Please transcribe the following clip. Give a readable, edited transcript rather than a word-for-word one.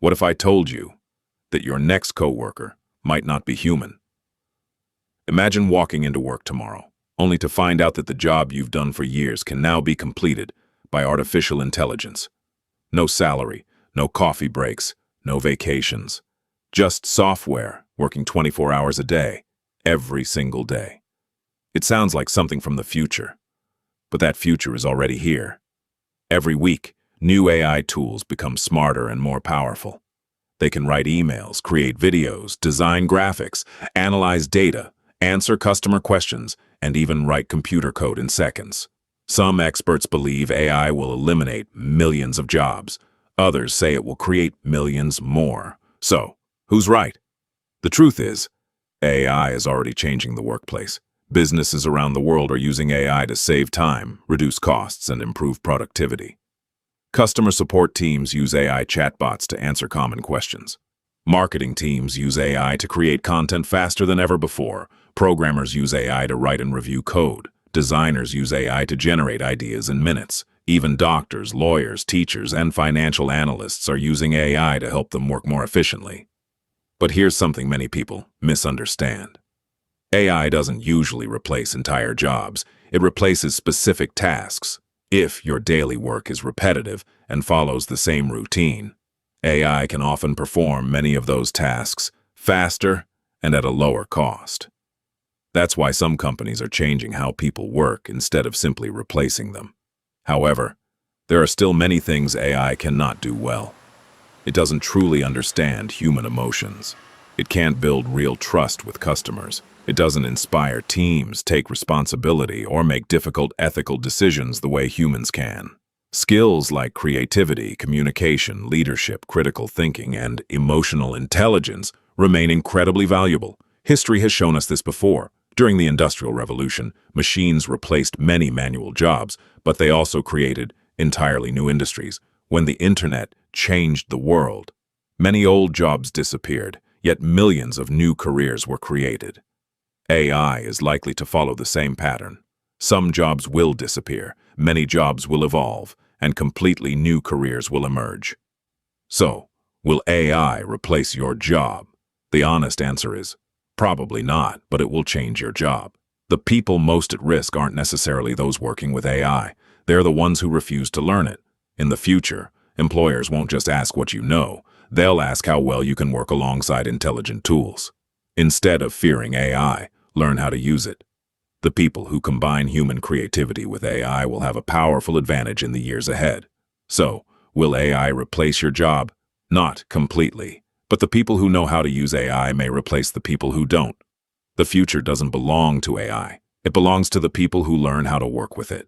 What if I told you that your next coworker might not be human? Imagine walking into work tomorrow, only to find out that the job you've done for years can now be completed by artificial intelligence. No salary, no coffee breaks, no vacations. Just software working 24 hours a day, every single day. It sounds like something from the future, but that future is already here. Every week, new AI tools become smarter and more powerful. They can write emails, create videos, design graphics, analyze data, answer customer questions, and even write computer code in seconds. Some experts believe AI will eliminate millions of jobs. Others say it will create millions more. So, who's right? The truth is, AI is already changing the workplace. Businesses around the world are using AI to save time, reduce costs, and improve productivity. Customer support teams use AI chatbots to answer common questions. Marketing teams use AI to create content faster than ever before. Programmers use AI to write and review code. Designers use AI to generate ideas in minutes. Even doctors, lawyers, teachers, and financial analysts are using AI to help them work more efficiently. But here's something many people misunderstand. AI doesn't usually replace entire jobs. It replaces specific tasks. If your daily work is repetitive and follows the same routine, AI can often perform many of those tasks faster and at a lower cost. That's why some companies are changing how people work instead of simply replacing them. However, there are still many things AI cannot do well. It doesn't truly understand human emotions. It can't build real trust with customers. It doesn't inspire teams, take responsibility, or make difficult ethical decisions the way humans can. Skills like creativity, communication, leadership, critical thinking, and emotional intelligence remain incredibly valuable. History has shown us this before. During the Industrial Revolution, machines replaced many manual jobs, but they also created entirely new industries. When the internet changed the world, many old jobs disappeared, yet millions of new careers were created. AI is likely to follow the same pattern. Some jobs will disappear, many jobs will evolve, and completely new careers will emerge. So, will AI replace your job? The honest answer is, probably not, but it will change your job. The people most at risk aren't necessarily those working with AI. They're the ones who refuse to learn it. In the future, employers won't just ask what you know. They'll ask how well you can work alongside intelligent tools. Instead of fearing AI, learn how to use it. The people who combine human creativity with AI will have a powerful advantage in the years ahead. So, will AI replace your job? Not completely. But the people who know how to use AI may replace the people who don't. The future doesn't belong to AI. It belongs to the people who learn how to work with it.